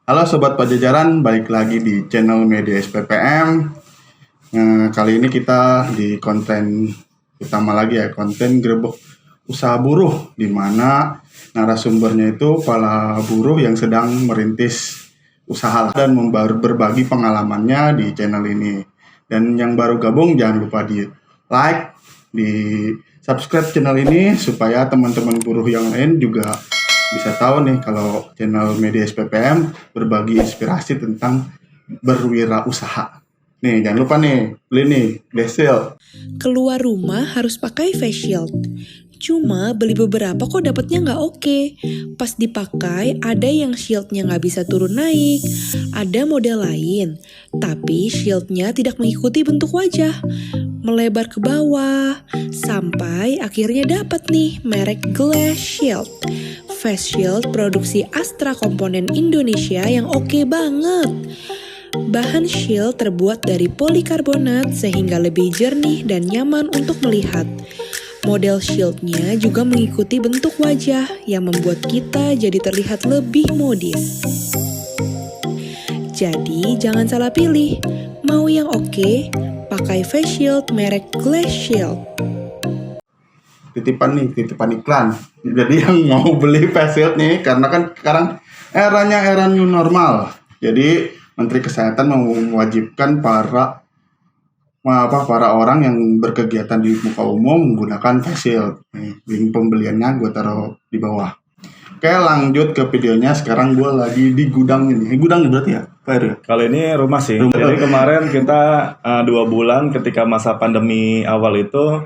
Halo Sobat Pajajaran, balik lagi di channel Media SPPM. Kali ini kita di konten utama lagi ya, konten Grebek Usaha Buruh, di mana narasumbernya itu para buruh yang sedang merintis usaha dan berbagi pengalamannya di channel ini. Dan yang baru gabung jangan lupa di like, di subscribe channel ini supaya teman-teman buruh yang lain juga bisa tahu nih kalau channel Media SPPM berbagi inspirasi tentang berwirausaha. Nih, jangan lupa nih, beli nih, Desil. Keluar rumah harus pakai face shield. Cuma beli beberapa kok dapetnya nggak oke. Pas dipakai ada yang shieldnya nggak bisa turun naik. Ada model lain, tapi shieldnya tidak mengikuti bentuk wajah. Melebar ke bawah, sampai akhirnya dapat nih merek Glass Shield. Face shield produksi Astra Komponen Indonesia yang oke banget. Bahan shield terbuat dari polikarbonat sehingga lebih jernih dan nyaman untuk melihat. Model shieldnya juga mengikuti bentuk wajah yang membuat kita jadi terlihat lebih modis. Jadi jangan salah pilih, mau yang oke, pakai face shield merek Glass Shield. Titipan iklan. Jadi yang mau beli face shield nih, karena kan sekarang era new normal. Jadi Menteri Kesehatan mewajibkan para orang yang berkegiatan di muka umum menggunakan face shield. Nih, link pembeliannya gue taruh di bawah. Oke, lanjut ke videonya. Sekarang gue lagi di gudang ini. Gudang nih berarti ya, Pak Heru? Kalau ini rumah sih. Jadi kemarin kita 2 bulan ketika masa pandemi awal itu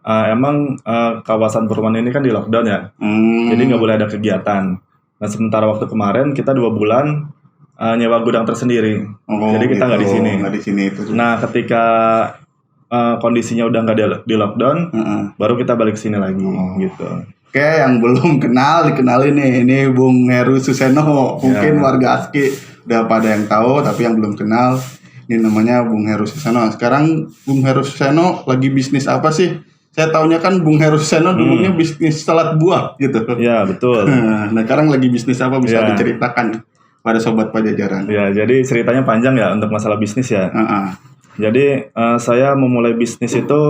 emang kawasan perumahan ini kan di lockdown ya. Jadi nggak boleh ada kegiatan. Nah sementara waktu kemarin kita 2 bulan nyewa gudang tersendiri. Jadi kita nggak gitu, di sini. Nah ketika kondisinya udah nggak di lockdown, baru kita balik ke sini lagi gitu. Oke, yang belum kenal dikenalin nih. Ini Bung Heru Suseno. Mungkin warga ASKI udah pada yang tahu, tapi yang belum kenal ini namanya Bung Heru Suseno. Sekarang Bung Heru Suseno lagi bisnis apa sih? Saya taunya kan Bung Heru Suseno dulunya bisnis salad buah gitu. Ya betul. Nah sekarang lagi bisnis apa, bisa diceritakan pada Sobat Pajajaran? Ya, jadi ceritanya panjang ya untuk masalah bisnis ya. Jadi saya memulai bisnis itu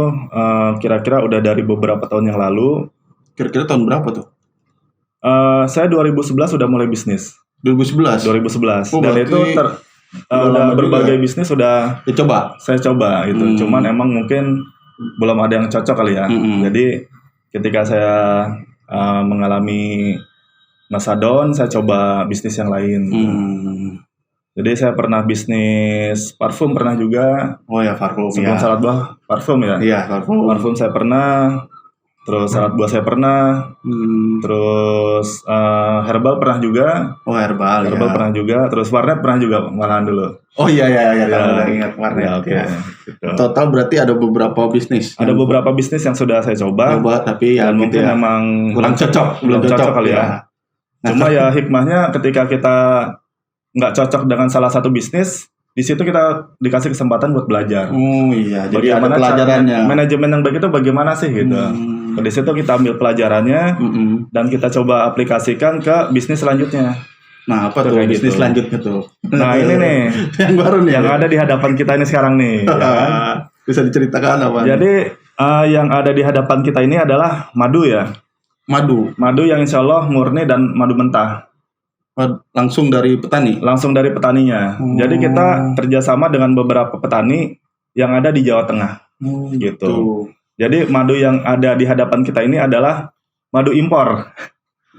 kira-kira udah dari beberapa tahun yang lalu. Kira-kira tahun berapa tuh? Saya 2011 udah mulai bisnis. 2011? 2011. Dan itu berbagai bisnis sudah saya coba gitu. Cuman emang mungkin belum ada yang cocok kali ya. Jadi ketika saya mengalami masa down, saya coba bisnis yang lain. Jadi saya pernah bisnis parfum pernah juga. Oh ya, parfum. Sebelum salad buah parfum ya. Iya, parfum. Parfum saya pernah. Terus salad buah saya pernah. Terus herbal pernah juga. Oh, herbal pernah juga. Terus warnet pernah juga malahan dulu. Oh iya, udah ingat warnet. Oke. Gitu. Total berarti ada beberapa bisnis. Ada beberapa bisnis yang sudah saya coba. Tapi ya mungkin gitu ya, memang belum cocok kali ya. Cuma ya hikmahnya ketika kita nggak cocok dengan salah satu bisnis, di situ kita dikasih kesempatan buat belajar. Oh iya, jadi bagaimana ada pelajarannya. Manajemen yang baik itu bagaimana sih gitu. Di situ kita ambil pelajarannya dan kita coba aplikasikan ke bisnis selanjutnya. Nah, apa tuh bisnis selanjutnya tuh? Nah, ini nih yang baru nih. Yang ada di hadapan kita ini sekarang nih. Ya kan? Bisa diceritakan apa? Jadi yang ada di hadapan kita ini adalah madu ya. Madu yang insya Allah murni dan madu mentah. Langsung dari petani? Langsung dari petaninya. Jadi kita kerjasama dengan beberapa petani yang ada di Jawa Tengah. Gitu. Jadi madu yang ada di hadapan kita ini adalah madu impor.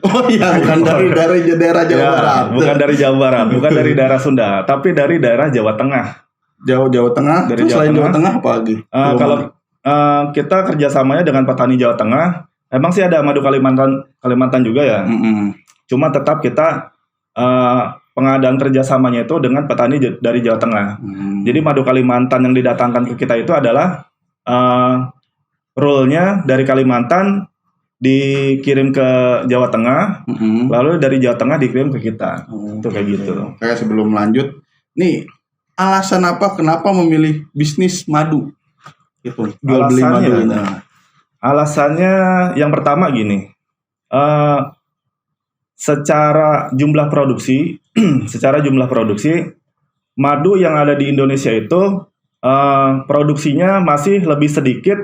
Oh iya, bukan dari daerah Jawa Barat. Bukan dari Jawa Barat, bukan dari daerah Sunda, tapi dari daerah Jawa Tengah. Jawa Tengah. Dari selain Jawa Tengah apa lagi? Kalau kita kerjasamanya dengan petani Jawa Tengah, emang sih ada madu Kalimantan juga ya. Cuma tetap kita pengadaan kerjasamanya itu dengan petani dari Jawa Tengah. Jadi madu Kalimantan yang didatangkan ke kita itu adalah rollnya dari Kalimantan dikirim ke Jawa Tengah, lalu dari Jawa Tengah dikirim ke kita. Itu kayak gitu. Kayak sebelum lanjut, nih alasan apa kenapa memilih bisnis madu? Itu jual beli madu. Alasannya yang pertama gini, secara jumlah produksi secara jumlah produksi, madu yang ada di Indonesia itu produksinya masih lebih sedikit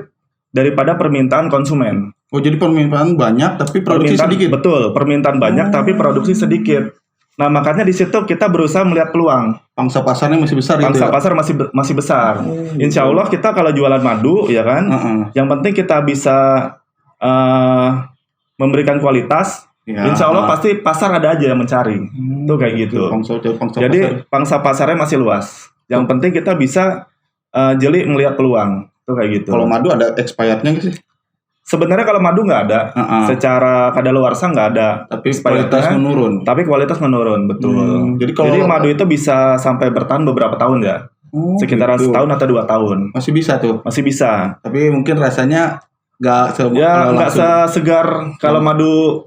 daripada permintaan konsumen. Oh, jadi permintaan banyak tapi produksi sedikit. Betul, permintaan banyak tapi produksi sedikit. Nah, makanya di situ kita berusaha melihat peluang. Pangsa pasarnya masih besar gitu. Pangsa pasar masih besar. Insya Allah kita kalau jualan madu, ya kan, yang penting kita bisa memberikan kualitas. Ya. Insya Allah pasti pasar ada aja yang mencari. Tuh kayak gitu. Jadi pangsa pasarnya masih luas. Yang penting kita bisa jeli melihat peluang. Tuh kayak gitu. Kalau madu ada expirednya nggak sih? Sebenarnya kalau madu nggak ada, secara kadaluarsa nggak ada. Tapi kualitas menurun. Tapi kualitas menurun, betul. Jadi madu itu bisa sampai bertahan beberapa tahun ya. Sekitar setahun atau 2 tahun. Masih bisa tuh? Masih bisa. Tapi mungkin rasanya nggak segar kalau madu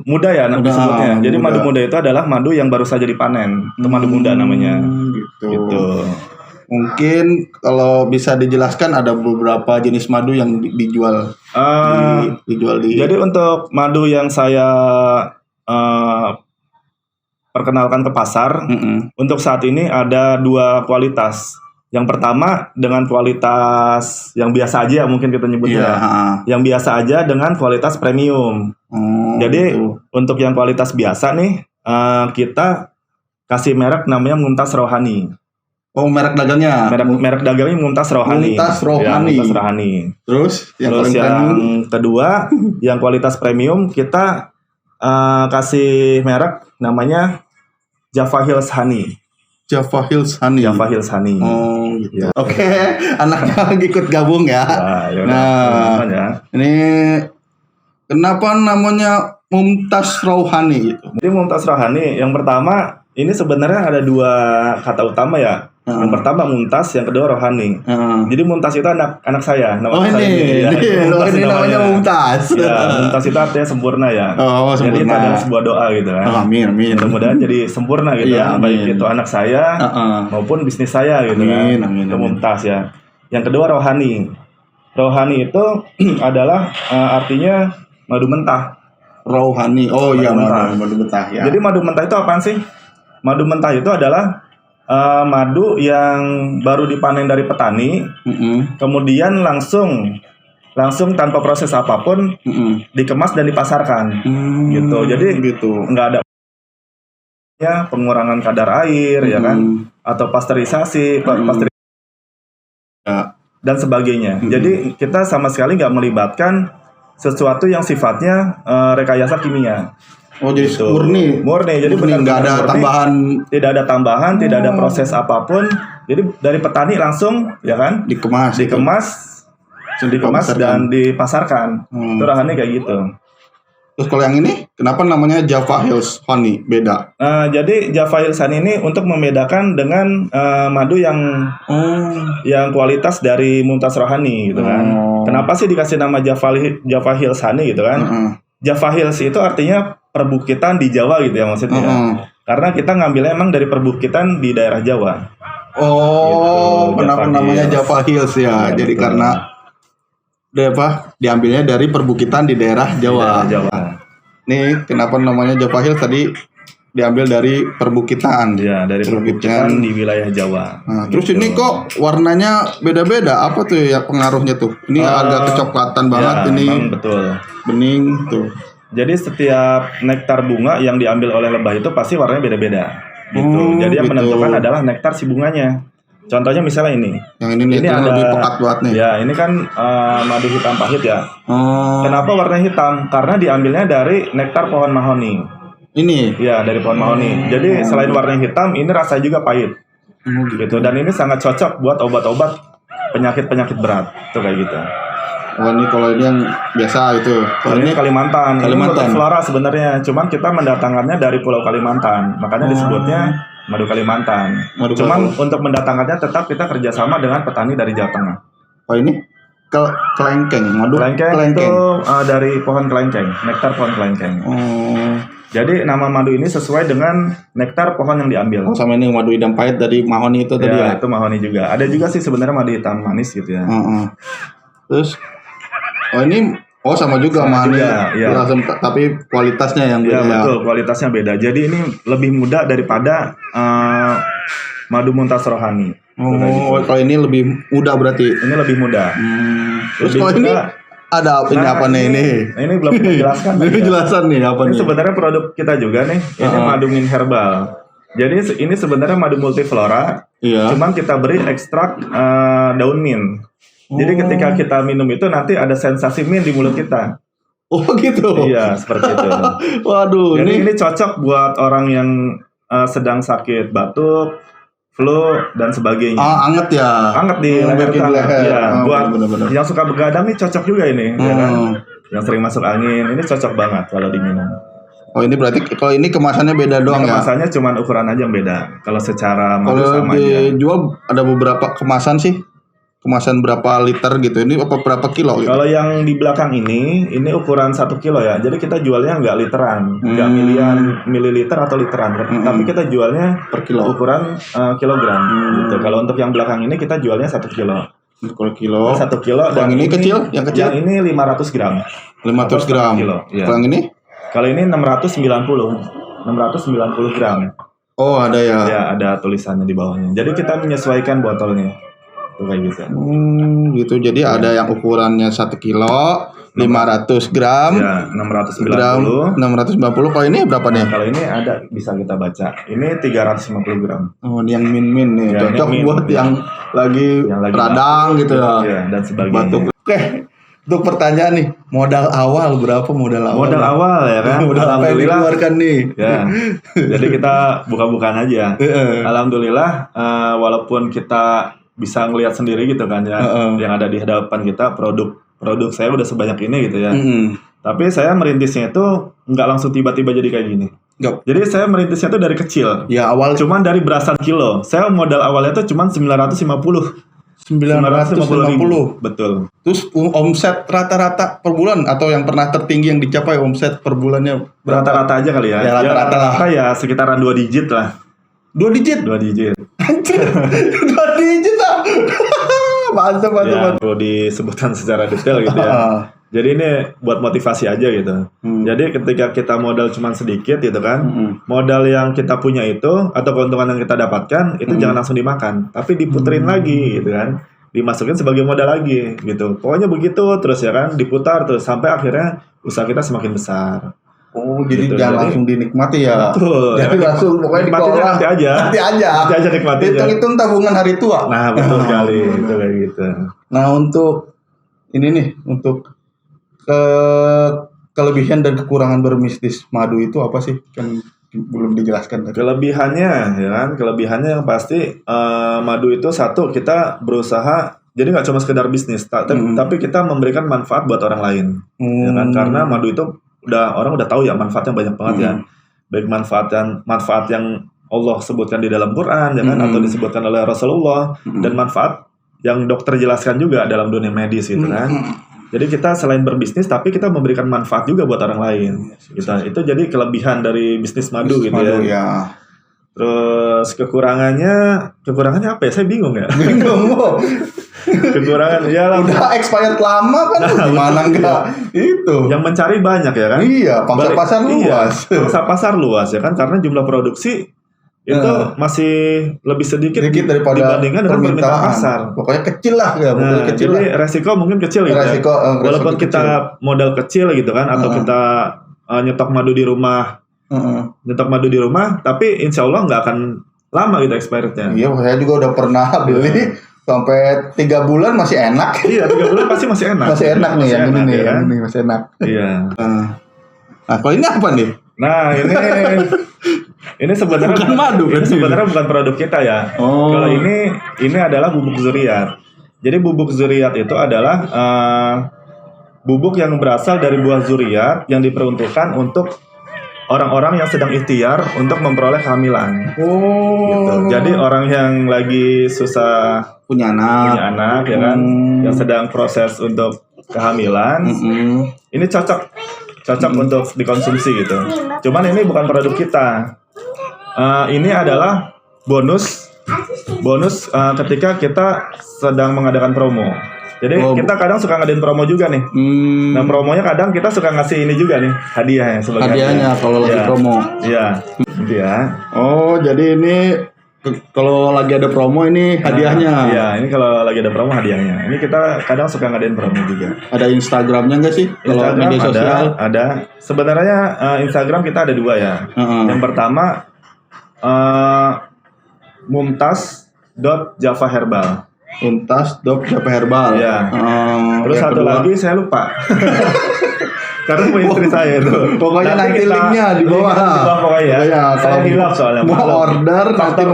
muda ya disebutnya. Jadi madu muda itu adalah madu yang baru saja dipanen. Itu madu muda namanya. Gitu. Mungkin kalau bisa dijelaskan ada beberapa jenis madu yang dijual di. Jadi untuk madu yang saya perkenalkan ke pasar, untuk saat ini ada 2 kualitas. Yang pertama dengan kualitas yang biasa aja mungkin kita nyebutnya. Yang biasa aja dengan kualitas premium. Jadi untuk yang kualitas biasa nih kita kasih merek namanya Mumtaz Rohani. Oh, merek dagangnya. Merek dagangnya Mumtaz Rohani. Mumtaz Rohani. Ya, Mumtaz Rohani. Terus yang kedua, yang kualitas premium kita kasih merek namanya Java Hills Honey. Java Hills Honey. Java Hills Honey. Oh, gitu. Ya. Oke, anaknya ikut gabung ya. Ini kenapa namanya Mumtaz Rohani gitu? Jadi Mumtaz Rohani yang pertama ini sebenarnya ada 2 kata utama ya. Yang pertama Mumtaz, yang kedua Rohani. Jadi Mumtaz itu anak saya. Ini namanya Mumtaz. Ya, Mumtaz itu artinya sempurna ya. Oh, sempurna. Jadi itu adalah sebuah doa gitu kan. Amin. Mudah-mudahan jadi sempurna gitu kan. Baik itu anak saya maupun bisnis saya gitu kan. Itu Mumtaz ya. Yang kedua Rohani. Rohani itu adalah artinya madu mentah. Rohani. Oh iya, madu mentah ya. Jadi madu mentah itu apaan sih? Madu mentah itu adalah madu yang baru dipanen dari petani, kemudian langsung tanpa proses apapun dikemas dan dipasarkan, gitu. Jadi nggak ada pengurangan kadar air, ya kan, atau pasteurisasi, dan sebagainya. Jadi kita sama sekali nggak melibatkan sesuatu yang sifatnya rekayasa kimia. Oh, jadi gitu. murni. Jadi benar nggak ada tambahan. Tidak ada tambahan, tidak ada proses apapun. Jadi dari petani langsung, ya kan? Dikemas dan dipasarkan. Itu Rohani kayak gitu. Terus kalau yang ini, kenapa namanya Java Hills Honey? Beda. Jadi Java Hills Honey ini untuk membedakan dengan madu yang kualitas dari Mumtaz Rohani, gitu kan? Kenapa sih dikasih nama Java Hills Honey, gitu kan? Java Hills itu artinya perbukitan di Jawa gitu ya maksudnya. Karena kita ngambilnya emang dari perbukitan di daerah Jawa. Oh, gitu, kenapa namanya Java Hills ya? Jadi betul. Karena diambilnya dari perbukitan di daerah Jawa. Nih, kenapa namanya Java Hills tadi diambil dari perbukitan. Ya, dari perbukitan di wilayah Jawa. Nah, terus ini kok warnanya beda-beda? Apa tuh ya pengaruhnya tuh? Ini agak kecoklatan banget ini. Betul. Bening tuh. Jadi setiap nektar bunga yang diambil oleh lebah itu pasti warnanya beda-beda. Gitu. Jadi yang menentukan adalah nektar si bunganya. Contohnya misalnya ini. Yang ini ada lebih pekat banget nih. Ya, ini kan madu hitam pahit ya. Kenapa warnanya hitam? Karena diambilnya dari nektar pohon mahoni. Ini? Ya, dari pohon mahoni. Jadi selain warnanya hitam, ini rasanya juga pahit. Gitu. Dan ini sangat cocok buat obat-obat penyakit-penyakit berat. Itu kayak gitu. Oh, ini kalau ini yang biasa itu. Ini Kalimantan. Ini untuk flora sebenarnya. Cuman kita mendatangkannya dari Pulau Kalimantan. Makanya disebutnya madu Kalimantan. Cuman untuk mendatangkannya tetap kita kerjasama dengan petani dari Jawa Tengah. Oh, ini kelengkeng. Madu kelengkeng itu dari pohon kelengkeng. Nektar pohon kelengkeng. Jadi nama madu ini sesuai dengan nektar pohon yang diambil. Oh, sama ini madu hitam pahit dari mahoni itu tadi ya? Itu mahoni juga. Ada juga sih sebenarnya madu hitam manis gitu ya. Terus, oh ini Oh sama juga Sama honey. juga, iya. Asam, tapi kualitasnya yang Iya beda ya. betul, kualitasnya beda. Jadi ini lebih mudah daripada madu muntas rohani. Oh, kalau ini lebih mudah berarti. Ini lebih mudah. Terus Lebih kalau ini mudah. ada ini apa nih ini? Nah, ini belum dijelaskan. Ini penjelasan nih apa Ini nih? sebenarnya produk kita juga nih. Ini madu mint herbal. Jadi ini sebenarnya madu multiflora. Iya. Cuman kita beri ekstrak daun mint. Jadi ketika kita minum itu nanti ada sensasi mint di mulut kita. Oh gitu. Iya, seperti itu. Waduh, Jadi ini ini cocok buat orang yang sedang sakit batuk, flu dan sebagainya. anget ya. Anget di leher bikin tangan. leher. Iya, buat bener-bener. yang suka begadang nih cocok juga ini, ya kan? Yang sering masuk angin, ini cocok banget kalau diminum. Oh ini berarti kalau ini kemasannya beda doang ya? Kemasannya cuma ukuran aja yang beda. Kalau secara madu Kalau sama aja. dijual ada beberapa kemasan sih. Kemasan berapa liter gitu? Ini apa berapa kilo gitu? Kalau yang di belakang ini ukuran 1 kilo ya. Jadi kita jualnya nggak literan, nggak mililiter atau literan. Tapi kita jualnya Per kilo. ukuran kilogram. Gitu. Kalau untuk yang belakang ini kita jualnya 1 kilo. Kalau kilo. 1 kilo. Yang ini kecil? Yang kecil? Yang ini 500 gram. 500 gram. Kilo, iya. Kalau yang ini? Kalau ini 690 gram. Oh ada ya. Ya ada tulisannya di bawahnya. Jadi kita menyesuaikan botolnya. Tuh kayak gitu. Gitu. Jadi ada yang ukurannya 1 kilo, 500 gram. Ya 690. Gram 690. Kalau ini berapa nih? Kalau ini ada bisa kita baca. Ini 350 gram. Oh, ini yang min nih. Ya, Cocok ini min, buat ya. yang lagi radang gitu ya. Ya, dan sebagainya. Batuk. Oke. Untuk pertanyaan nih, modal awal berapa modal awal? Modal awal ya kan. Modal apa yang dikeluarkan nih? Ya. Jadi kita buka-bukaan aja. Alhamdulillah walaupun kita bisa ngelihat sendiri gitu kan ya, yang ada di hadapan kita produk saya udah sebanyak ini gitu ya. Tapi saya merintisnya itu nggak langsung tiba-tiba jadi kayak gini. Jadi saya merintisnya itu dari kecil. Ya awal Cuman dari belasan kilo. Saya modal awalnya tuh cuman 950 950. Betul. Terus omset rata-rata per bulan atau yang pernah tertinggi yang dicapai omset per bulannya berapa? Rata-rata aja kali ya. Ya, rata-rata lah. Ya sekitaran 2 digit lah. 2 digit? 2 digit. Anjir. 2 digit lah. Mantap. Ya, perlu disebutkan secara detail gitu ya. Jadi ini buat motivasi aja gitu. Jadi ketika kita modal cuma sedikit gitu kan, modal yang kita punya itu atau keuntungan yang kita dapatkan itu jangan langsung dimakan, tapi diputerin lagi gitu kan, dimasukin sebagai modal lagi gitu. Pokoknya begitu terus ya kan, diputar terus sampai akhirnya usaha kita semakin besar. Oh, jadi Gitu, jangan jadi- langsung dinikmati ya. Betul. Jadi langsung pokoknya Nikmatinya dikelola. nanti aja. Nanti aja nikmati aja. Hitung-hitung tabungan hari tua. Nah betul sekali itu kayak gitu. Nah, untuk ini nih, untuk kelebihan dan kekurangan berbisnis madu itu apa sih? Kan belum dijelaskan tadi. Kelebihannya ya kan, kelebihannya yang pasti madu itu satu kita berusaha jadi nggak cuma sekedar bisnis, tapi kita memberikan manfaat buat orang lain, ya kan? Karena madu itu orang udah tahu ya manfaatnya banyak banget ya, baik manfaat yang Allah sebutkan di dalam Quran, ya kan, atau disebutkan oleh Rasulullah, dan manfaat yang dokter jelaskan juga dalam dunia medis gitu kan. Jadi kita selain berbisnis, tapi kita memberikan manfaat juga buat orang lain. Itu jadi kelebihan dari bisnis madu gitu Madu, ya. ya. Terus kekurangannya apa ya? Saya bingung ya. Bingung. Kekurangan ya lah. Udah expired lama kan, gimana enggak? Itu. Yang mencari banyak ya kan? Iya, pangsa pasar luas. Pangsa pasar luas ya kan, karena jumlah produksi itu masih lebih sedikit daripada dibandingkan dengan permintaan pasar. Pokoknya kecil lah ya, modal kecil jadi lah. resiko mungkin kecil gitu Resiko, ya. resiko Walaupun kita kecil. modal kecil gitu kan, atau kita nyetok madu di rumah, tapi insya Allah nggak akan lama gitu expirednya. Iya, saya juga udah pernah beli sampai 3 bulan masih enak. Iya, 3 bulan pasti masih enak. Masih enak nih yang ini nih, ya kan? yang ini masih enak. Iya. Nah, kalau ini apa nih? Nah, ini sebenarnya Bukan madu, ini kan? sebenarnya bukan produk kita ya. Oh. Kalau ini adalah bubuk zuriat. Jadi bubuk zuriat itu adalah bubuk yang berasal dari buah zuriat yang diperuntukkan untuk orang-orang yang sedang ikhtiar untuk memperoleh kehamilan. Oh. Gitu. Jadi orang yang lagi susah Punya punya anak. anak ya kan, yang sedang proses untuk kehamilan, ini cocok untuk dikonsumsi gitu. Cuman ini bukan produk kita. Ini adalah bonus ketika kita sedang mengadakan promo. Jadi kita kadang suka ngadain promo juga nih. Nah promonya kadang kita suka ngasih ini juga nih, hadiah ya sebagai hadiahnya kalau lagi promo. Iya. Gitu ya. Oh, jadi ini kalau lagi ada promo ini hadiahnya. Iya, ini kalau lagi ada promo hadiahnya. Ini kita kadang suka ngadain promo juga. Ada Instagramnya nggak sih? Kalau media sosial ada. Sebenarnya Instagram kita ada 2 ya. Yang pertama mumtaz.javaherbal. Mumtaz.javaherbal. Ya. Terus satu lagi saya lupa. Karena mau istri saya itu. Pokoknya nanti linknya di bawah. Pokoknya. Saya hilaf soalnya. Mau order nanti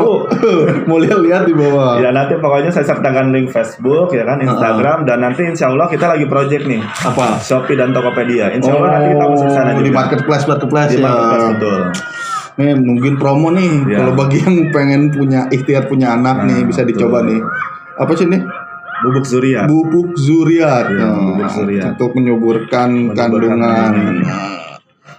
mau lihat di bawah. Ya nanti pokoknya saya sertakan link Facebook ya kan, Instagram dan nanti insya Allah kita lagi project nih. Apa? Shopee dan Tokopedia. Insya Allah nanti kita masuk sana juga. Di marketplace Di marketplace betul. Nih nungguin promo nih. Kalau bagi yang pengen ikhtiar punya anak nih bisa dicoba nih. Apa sih nih? Bubuk Zuriat. Bubuk Zuriat. Bubuk Zuriat. Untuk menyuburkan kandungan.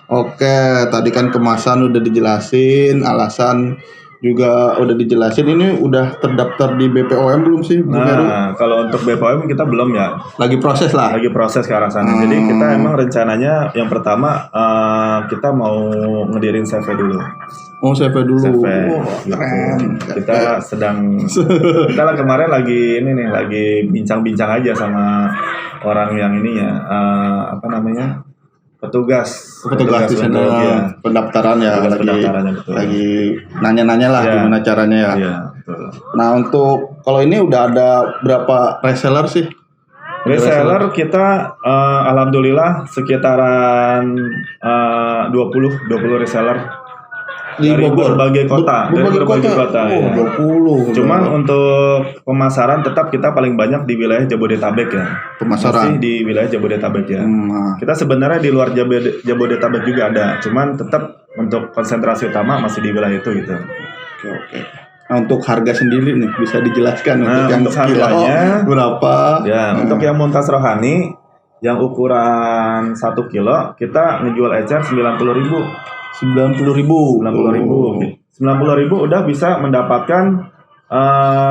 Oke, tadi kan kemasan udah dijelasin, alasan juga udah dijelasin. Ini udah terdaftar di BPOM belum sih? Nah, kalau untuk BPOM kita belum ya. Lagi proses lah. Lagi proses ke arah sana. Jadi kita emang rencananya yang pertama kita mau ngedirin CV dulu. Oh, CV dulu. CV. Keren. Kita sedang kemarin lagi lagi bincang-bincang aja sama orang yang ini ya, petugas di sana ya. Pendaftaran ya, lagi nanya-nanya lah gimana caranya ya. Iya, betul. Nah, untuk kalau ini udah ada berapa reseller sih? Reseller kita alhamdulillah sekitaran 20 reseller dari berbagai kota, ya. 20. Cuman untuk pemasaran tetap kita paling banyak di wilayah Jabodetabek ya. Pemasaran masih di wilayah Jabodetabek ya. Kita sebenarnya di luar Jabodetabek juga ada, cuman tetap untuk konsentrasi utama masih di wilayah itu gitu. Oke. Nah, untuk harga sendiri nih bisa dijelaskan untuk harganya berapa? Ya, untuk yang Mumtaz Rohani yang ukuran 1 kilo kita ngejual ecer 90.000. 90.000 udah bisa mendapatkan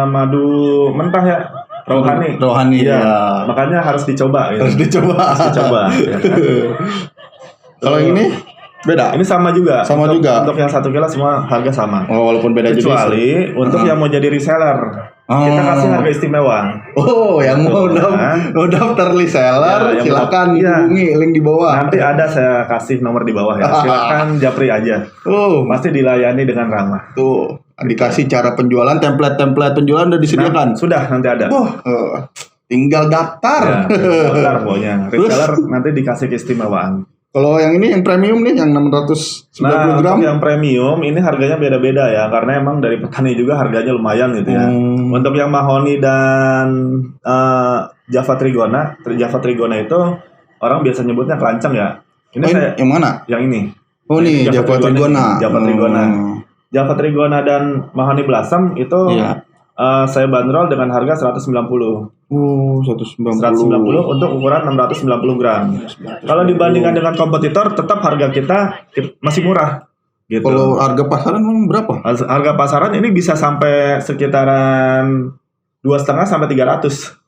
madu mentah ya, rohani ya. Makanya harus dicoba ya. Harus dicoba ya kan? Kalau ini beda? Ini sama juga. Untuk yang 1 kilo semua harga sama. Oh, walaupun beda juga. Kecuali untuk yang mau jadi reseller. Kita kasih harga istimewa. Oh, yang mau daftar reseller silakan hubungi link di bawah. Nanti ada saya kasih nomor di bawah ya. Silakan japri aja. Pasti dilayani dengan ramah. Tuh, dikasih cara penjualan, template penjualan udah disediakan. Sudah, nanti ada. Tinggal daftar. Daftar pokoknya. Reseller nanti dikasih keistimewaan. Kalau yang ini yang premium nih yang 690 gram. Untuk yang premium ini harganya beda-beda ya karena emang dari petani juga harganya lumayan gitu ya. Untuk yang mahoni dan Java Trigona itu orang biasa nyebutnya kelanceng ya. Ini yang mana? Yang ini. Oh nih Java Trigona. Java Trigona dan mahoni Blossom itu saya bandrol dengan harga 190. 190 untuk ukuran 690 gram. Kalau dibandingkan dengan kompetitor, tetap harga kita masih murah. Gitu. Kalau harga pasaran berapa? Harga pasaran ini bisa sampai sekitaran 2,5 sampai 300.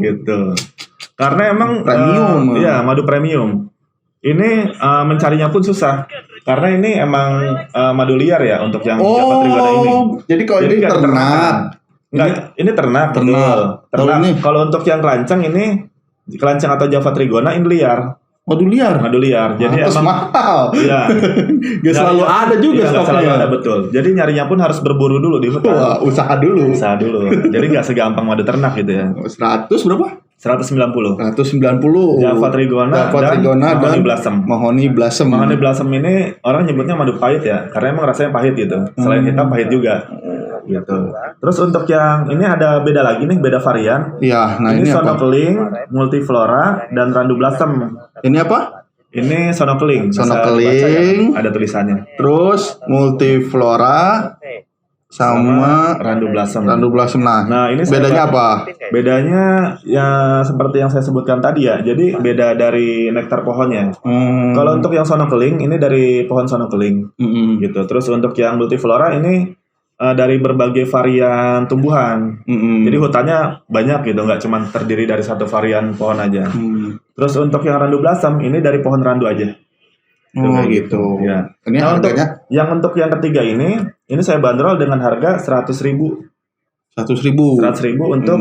Gitu. Karena emang premium. Madu premium. Ini mencarinya pun susah. Karena ini emang madu liar ya untuk yang Java Trigona ini. Jadi kalau ini ternak. Ini ternak. Kalau untuk yang kelanceng atau Java Trigona ini liar. Madu liar. Jadi emang mahal. Iya. Gak selalu ada juga stoknya. Selalu ada, betul. Jadi nyarinya pun harus berburu dulu di hutan. Usaha dulu. Jadi gak segampang madu ternak gitu ya. 100 berapa? 190. Java Trigona dan mahoni blossom. Mahoni blossom ini orang nyebutnya madu pahit ya, karena emang rasanya pahit gitu. Selain hitam pahit juga. Gitu. Terus untuk yang ini ada beda lagi nih, beda varian. Iya, nah ini apa? Sonokeling, Multiflora dan Randu Blossom. Ini apa? Ini Sonokeling. Ada tulisannya. Terus Multiflora sama Randu Blossom. Nah, ini bedanya apa? Bedanya ya seperti yang saya sebutkan tadi ya. Jadi beda dari nektar pohonnya. Kalau untuk yang Sonokeling ini dari pohon Sonokeling. Gitu. Terus untuk yang Multiflora ini dari berbagai varian tumbuhan. Jadi hutannya banyak gitu, nggak cuma terdiri dari satu varian pohon aja. Terus untuk yang randu blossom ini dari pohon randu aja. Oh gitu. Ya. Ini Nah, harganya untuk yang ketiga ini saya bandrol dengan harga 100.000. 100.000. 100.000 untuk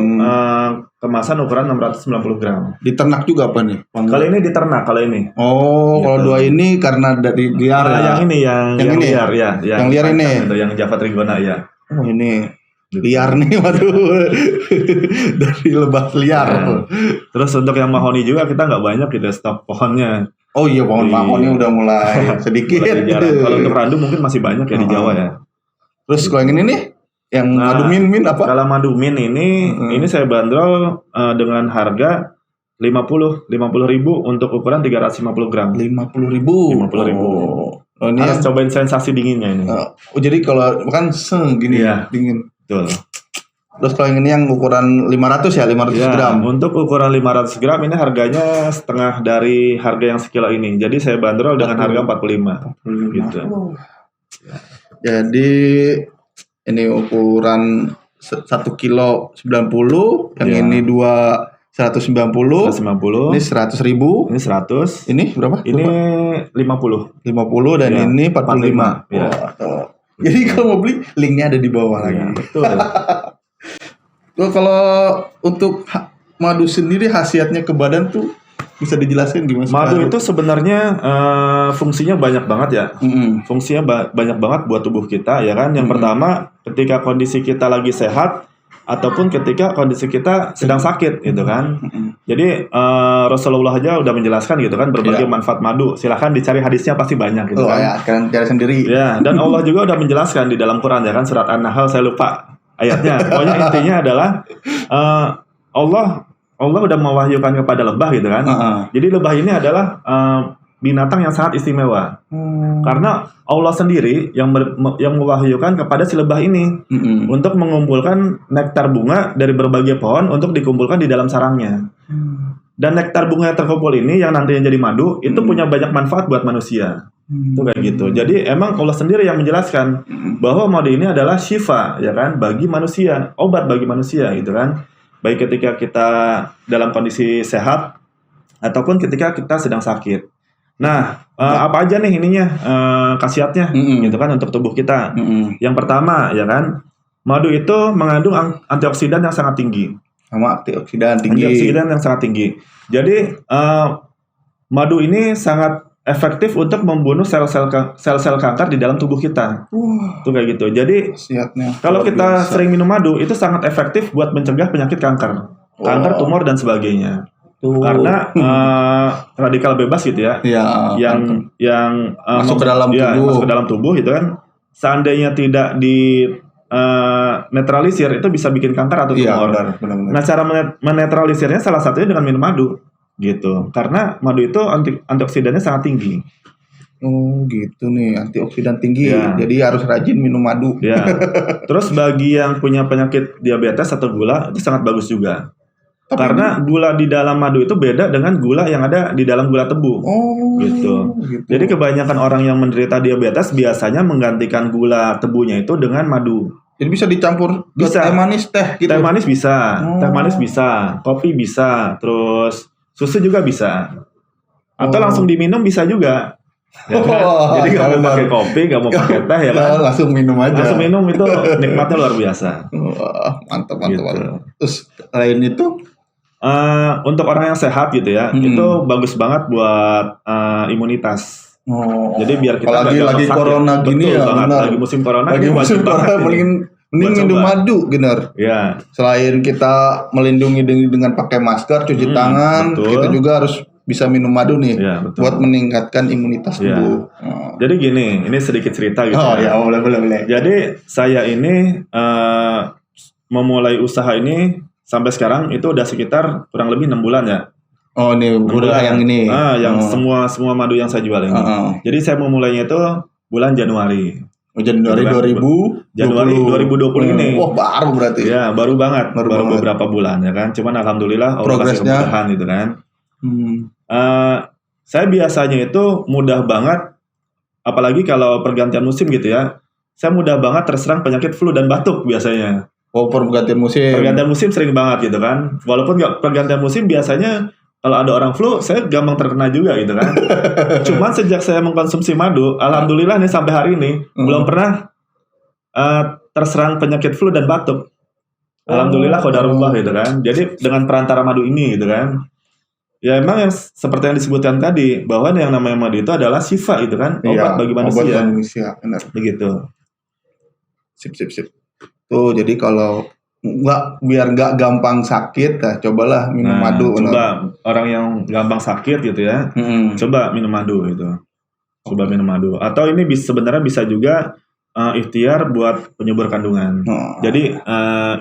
kemasan ukuran 690 gram. Diternak juga apa nih? Kali ini diternak kalau ini. Oh, kalau dua ini karena dari liar ya. Yang ini yang ini liar ya. Yang liar ini. Itu yang Java Trigona ya. Oh ini liar nih, waduh. Dari lebah liar. Nah, terus untuk yang mahoni juga kita nggak banyak gitu stok pohonnya. Oh iya, pohon mahoni udah mulai sedikit. Kalau untuk randu mungkin masih banyak ya di Jawa ya. Terus kalau yang ini nih, yang madu min apa? Kalau madu min ini saya bandrol dengan harga 50.000 untuk ukuran 350 gram. 50.000. 50.000. Oh, ini harus cobain sensasi dinginnya ini. Oh jadi kalau kan gini ya, dingin. Betul. Terus kalau yang ini yang ukuran 500 ya, 500 gram. Untuk ukuran 500 gram ini harganya setengah dari harga yang sekilo ini. Jadi saya bandrol dengan harga 45. Gitu. Jadi ini ukuran 1 kilo 90, yang ini 190. Ini 100.000. Ini 100. Ini berapa? Ini 50 dan ini 45. Ya. Jadi kalau mau beli linknya ada di bawah lagi. Betul. Kalau untuk madu sendiri khasiatnya ke badan tuh bisa dijelaskan gimana? Madu itu sebenarnya fungsinya banyak banget ya. Fungsinya banyak banget buat tubuh kita ya kan. Yang pertama ketika kondisi kita lagi sehat ataupun ketika kondisi kita sedang sakit gitu kan. Jadi Rasulullah aja udah menjelaskan gitu kan berbagai manfaat madu. Silahkan dicari hadisnya pasti banyak gitu kan. Ya, kalian cari sendiri. Ya, dan Allah juga udah menjelaskan di dalam Quran ya kan, surat An-Nahl saya lupa ayatnya. Pokoknya intinya adalah Allah udah mewahyukan kepada lebah gitu kan. Jadi lebah ini adalah binatang yang sangat istimewa. Karena Allah sendiri yang mewahyukan kepada si lebah ini untuk mengumpulkan nektar bunga dari berbagai pohon untuk dikumpulkan di dalam sarangnya. Dan nektar bunga yang terkumpul ini yang nantinya jadi madu itu punya banyak manfaat buat manusia. Itu kayak gitu. Jadi emang Allah sendiri yang menjelaskan bahwa madu ini adalah syifa ya kan bagi manusia, obat bagi manusia gitu kan. Baik ketika kita dalam kondisi sehat ataupun ketika kita sedang sakit. Nah, apa aja nih ininya khasiatnya gitu kan untuk tubuh kita. Yang pertama ya kan, madu itu mengandung antioksidan yang sangat tinggi. Antioksidan yang sangat tinggi. Jadi madu ini sangat efektif untuk membunuh sel-sel kanker di dalam tubuh kita. Itu kayak gitu. Jadi kalau kita sering minum madu itu sangat efektif buat mencegah penyakit kanker, tumor dan sebagainya. Karena radikal bebas gitu ya, yang masuk ke dalam tubuh gitu kan. Seandainya tidak di netralisir itu bisa bikin kanker atau tumor. Benar. Nah, cara menetralisirnya salah satunya dengan minum madu gitu. Karena madu itu antioksidannya sangat tinggi. Oh gitu nih, antioksidan tinggi. Jadi harus rajin minum madu. Terus bagi yang punya penyakit diabetes atau gula itu sangat bagus juga. Karena gula di dalam madu itu beda dengan gula yang ada di dalam gula tebu. Gitu. Jadi kebanyakan orang yang menderita diabetes biasanya menggantikan gula tebunya itu dengan madu. Jadi bisa dicampur teh manis gitu. Teh manis bisa, kopi bisa, terus susu juga bisa. Atau langsung diminum bisa juga. Ya kan? Jadi nggak mau pakai kopi, nggak mau pakai teh ya kan? Langsung minum aja. Langsung minum itu nikmatnya luar biasa. Mantap. Terus lain itu untuk orang yang sehat gitu ya, itu bagus banget buat imunitas. Jadi biar kita lagi corona gini ya, lagi musim corona, mending minum madu, benar. Ya. Selain kita melindungi dengan pakai masker, cuci tangan, kita juga harus bisa minum madu nih, buat meningkatkan imunitas tubuh. Jadi gini, ini sedikit cerita gitu. Boleh. Jadi saya ini memulai usaha ini sampai sekarang itu udah sekitar kurang lebih 6 bulan ya. Oh, ini udah yang ini. Yang semua madu yang saya jual ini. Jadi saya memulainya itu bulan Januari. Januari 2020 ini. Baru berarti. Ya, baru banget. Baru beberapa bulan ya kan. Cuman alhamdulillah Allah kasih kemudahan gitu kan. Saya biasanya itu mudah banget, apalagi kalau pergantian musim gitu ya. saya mudah banget terserang penyakit flu dan batuk biasanya. Oh, pergantian musim. Pergantian musim sering banget gitu kan. Walaupun nggak pergantian musim biasanya kalau ada orang flu, saya gampang terkena juga gitu kan. Cuman sejak saya mengkonsumsi madu, alhamdulillah nih sampai hari ini belum pernah terserang penyakit flu dan batuk. Alhamdulillah qadarullah gitu kan. Jadi dengan perantara madu ini gitu kan. Ya emang yang seperti yang disebutkan tadi bahwa yang namanya madu itu adalah syifa gitu kan, obat bagi manusia. Obat manusia, benar. Begitu. Sip. Tuh, jadi kalau biar nggak gampang sakit, cobalah minum madu. Coba orang yang gampang sakit gitu ya, coba minum madu gitu. Coba minum madu. Atau ini sebenarnya bisa juga ikhtiar buat penyubur kandungan. Jadi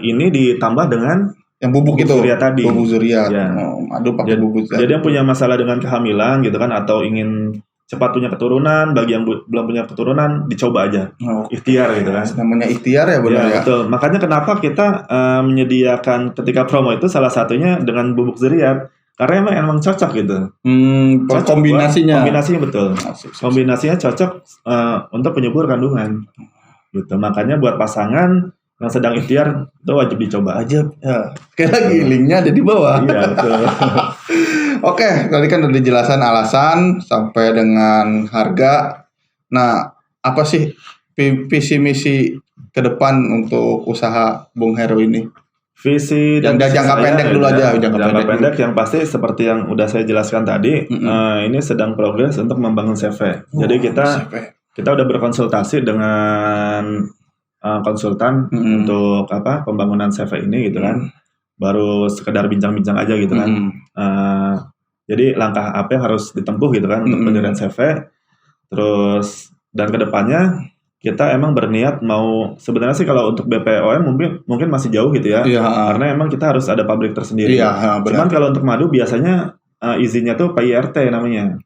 ini ditambah dengan yang bubuk itu, zuriat tadi. Bubuk zuriat. Ya. Madu pakai bubuk zuriat. Jadi yang punya masalah dengan kehamilan gitu kan, atau ingin cepat punya keturunan, bagi yang belum punya keturunan dicoba aja, ikhtiar gitu kan. Namanya ikhtiar ya benar ya. Betul. Makanya kenapa kita menyediakan ketika promo itu salah satunya dengan bubuk zuriat, karena emang cocok gitu. Cocok kombinasinya betul. Kombinasinya cocok untuk penyubur kandungan. Gitu. Makanya buat pasangan yang sedang ikhtiar itu wajib dicoba. Wajib. Ya. Sekali lagi linknya ada di bawah. Iya betul. Oke, tadi kan udah dijelasan alasan sampai dengan harga. Nah, apa sih visi misi ke depan untuk usaha Bung Heru ini? Visi dan jangka pendek dulu aja. Jangka pendek yang pasti seperti yang udah saya jelaskan tadi, ini sedang progres untuk membangun CV. Jadi kita udah berkonsultasi dengan konsultan untuk pembangunan CV ini gitu kan. Baru sekedar bincang-bincang aja gitu kan. Jadi langkah apa yang harus ditempuh gitu kan untuk pendirian CV. Terus dan kedepannya kita emang berniat mau, sebenarnya sih kalau untuk BPOM mungkin masih jauh gitu ya. Karena emang kita harus ada pabrik tersendiri. Cuman kalau untuk madu biasanya izinnya tuh PIRT namanya.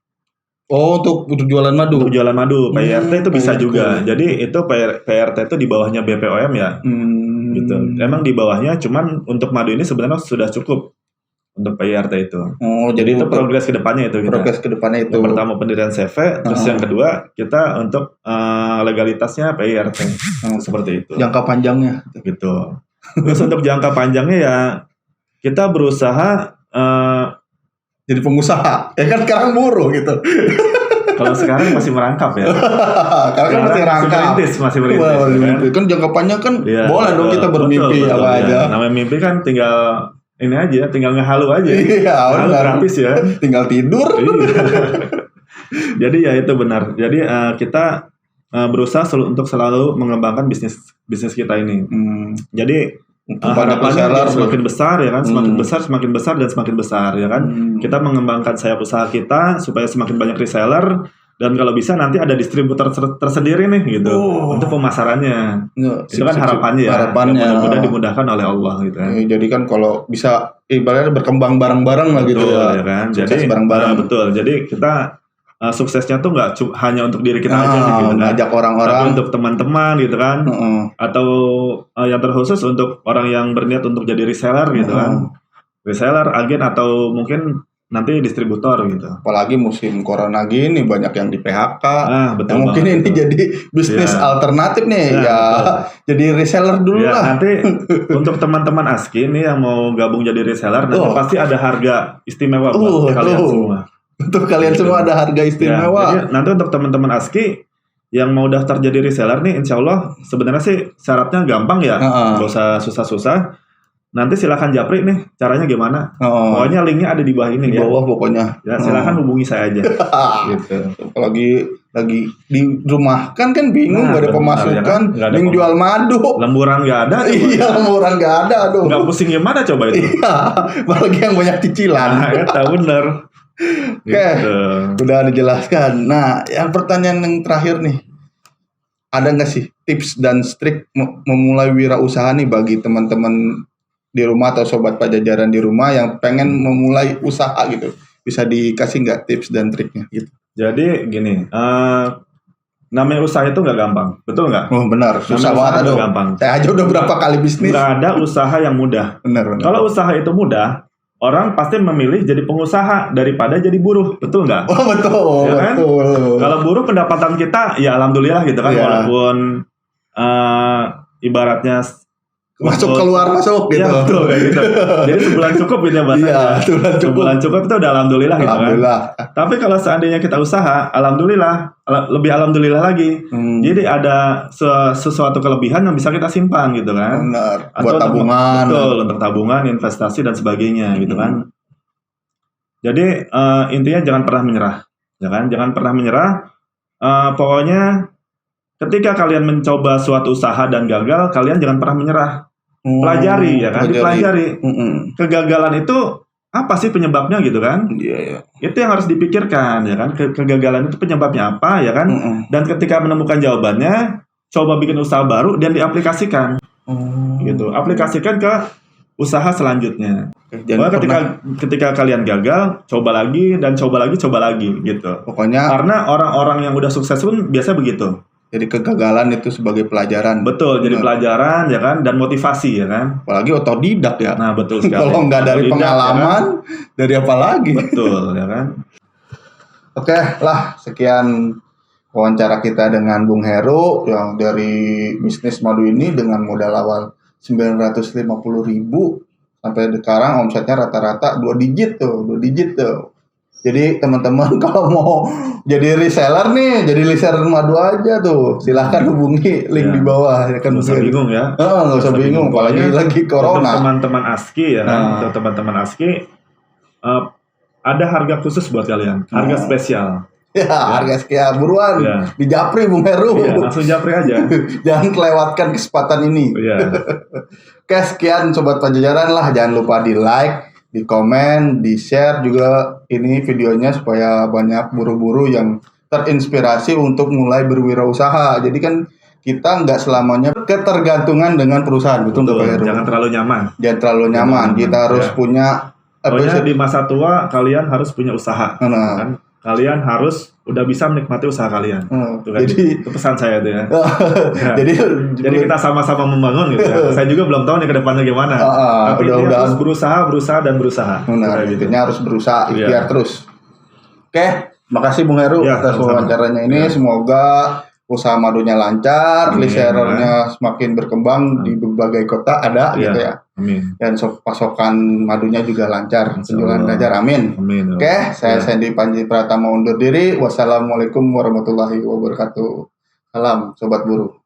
Oh, untuk jualan madu. Untuk jualan madu, PIRT itu bisa juga. Jadi itu PIRT itu di bawahnya BPOM ya. Gitu. Emang di bawahnya, cuman untuk madu ini sebenarnya sudah cukup untuk PIRT itu. Oh, jadi itu progres kedepannya itu. Progres kedepannya itu. Yang pertama pendirian CV, terus yang kedua kita untuk legalitasnya PIRT. Seperti itu. Jangka panjangnya. Gitu. Terus untuk jangka panjangnya ya kita berusaha jadi pengusaha. Ya kan sekarang buruh gitu. Kalau sekarang masih merangkap ya. Karena masih rangkap. Masih merintis. Kan jangka panjang kan boleh dong kita bermimpi betul, aja. Namanya mimpi kan tinggal ini aja, tinggal ngehalu aja. Iya, halu gratis ya. Tinggal tidur. Jadi ya itu benar. Jadi kita berusaha untuk selalu mengembangkan bisnis kita ini. Jadi harapannya semakin besar ya kan, semakin besar dan semakin besar ya kan. Kita mengembangkan sayap usaha kita supaya semakin banyak reseller, dan kalau bisa nanti ada distributor tersendiri nih gitu untuk pemasarannya. Itu kan harapannya ya. Mudah-mudahan dimudahkan oleh Allah gitu kan. Jadi kan kalau bisa ibaratnya berkembang bareng-bareng lah gitu ya kan. Jadi bareng-bareng. Betul. Jadi kita suksesnya tuh nggak hanya untuk diri kita aja gitu kan. Ngajak orang-orang, tapi untuk teman-teman gitu kan. Atau yang terkhusus untuk orang yang berniat untuk jadi reseller gitu kan. Reseller, agen, atau mungkin nanti distributor gitu. Apalagi musim corona gini banyak yang di PHK. Betul. Mungkin ini jadi bisnis alternatif nih ya. Jadi reseller dulu lah. Nanti untuk teman-teman ASKI nih yang mau gabung jadi reseller, nanti pasti ada harga istimewa buat kalian semua. Untuk kalian semua ada harga istimewa. Jadi nanti untuk teman-teman ASKI yang mau daftar jadi reseller nih, insya Allah sebenarnya sih syaratnya gampang ya, nggak usah susah-susah. Nanti silakan japri nih caranya gimana. Pokoknya linknya ada di bawah ini ya. Di bawah pokoknya. Ya silakan hubungi saya aja. Gitu. Lagi di rumah kan bingung gak ada pemasukan, yang jual madu. Lemburan nggak ada. Iya, lemburan nggak ada. Aduh. Nggak pusing gimana coba itu? Iya, apalagi yang banyak cicilan. Ya tahu bener. Oke, udah dijelaskan. Nah, yang pertanyaan yang terakhir nih, ada nggak sih tips dan trik memulai wirausaha nih bagi teman-teman di rumah atau sobat pajajaran di rumah yang pengen memulai usaha gitu? Bisa dikasih nggak tips dan triknya gitu? Jadi gini, namanya usaha itu nggak gampang, betul nggak? Oh benar, susah banget aduh. Gampang. Saya aja udah berapa kali bisnis. Nggak ada usaha yang mudah. Benar. Kalau usaha itu mudah, orang pasti memilih jadi pengusaha daripada jadi buruh, betul nggak? Oh betul, ya kan? Betul. Kalau buruh pendapatan kita, ya alhamdulillah gitu kan, walaupun ibaratnya Masuk keluar masuk gitu. Ya, betul kayak gitu. Jadi sebulan cukup gitu ya bahasanya. Iya, sebulan cukup. Itu udah alhamdulillah gitu Alhamdulillah. kan. Tapi kalau seandainya kita usaha, alhamdulillah, lebih alhamdulillah lagi. Jadi ada sesuatu kelebihan yang bisa kita simpan gitu kan. Benar. Atau Buat tabungan. Betul, untuk tabungan, investasi dan sebagainya gitu kan. Jadi intinya jangan pernah menyerah, ya kan? Jangan pernah menyerah. Pokoknya ketika kalian mencoba suatu usaha dan gagal, kalian jangan pernah menyerah. Pelajari ya kan, dipelajari. Kegagalan itu apa sih penyebabnya gitu kan? Iya. Itu yang harus dipikirkan ya kan. Kegagalan itu penyebabnya apa ya kan? Dan ketika menemukan jawabannya, coba bikin usaha baru dan diaplikasikan. Gitu. Aplikasikan ke usaha selanjutnya. Ketika kalian gagal, coba lagi dan coba lagi gitu. Pokoknya karena orang-orang yang udah sukses pun biasa begitu. Jadi kegagalan itu sebagai pelajaran. Betul, jadi pelajaran ya kan, dan motivasi ya kan. Apalagi otodidak ya. Nah betul sekali. Kalau nggak dari pengalaman, ya kan? Dari apa lagi? Betul ya kan. Oke lah, sekian wawancara kita dengan Bung Heru yang dari bisnis madu ini dengan modal awal 950.000 sampai sekarang omsetnya rata-rata 2 digit tuh. Jadi teman-teman kalau mau jadi reseller nih, jadi reseller madu aja tuh, silahkan hubungi link di bawah ya kan. Nggak usah bingung ya. Nggak usah bingung, apalagi lagi corona. Untuk teman-teman ASKI ya kan, untuk teman-teman ASKI ada harga khusus buat kalian, harga spesial. Ya, harga sekian buruan di Japri Bung Heru. Ya, langsung Japri aja. Jangan kelewatkan kesempatan ini. Iya. Oke, sekian Sobat Pajajaran lah. Jangan lupa di like, di komen, di share juga ini videonya supaya banyak buru-buru yang terinspirasi untuk mulai berwirausaha. Jadi kan kita nggak selamanya ketergantungan dengan perusahaan, betul nggak Pak Heru? Jangan terlalu nyaman. Jangan terlalu nyaman. Kita harus punya. Pokoknya di masa tua kalian harus punya usaha. Kan? Kalian harus udah bisa menikmati usaha kalian. Jadi itu pesan saya tuh ya. Jadi kita sama-sama membangun gitu ya. Saya juga belum tahu nih ke depannya gimana. Tapi udah harus berusaha dan berusaha. Nah, intinya harus berusaha ikhtiar terus. Oke, makasih Bung Heru atas wawancaranya ini. Semoga usaha madunya lancar, resellernya semakin berkembang di berbagai kota ada gitu ya. Amin. Dan pasokan madunya juga lancar, penjualan lancar. Amin. Oke, saya Sandy Panji Pratama undur diri. Wassalamualaikum warahmatullahi wabarakatuh. Salam Sobat Buruh.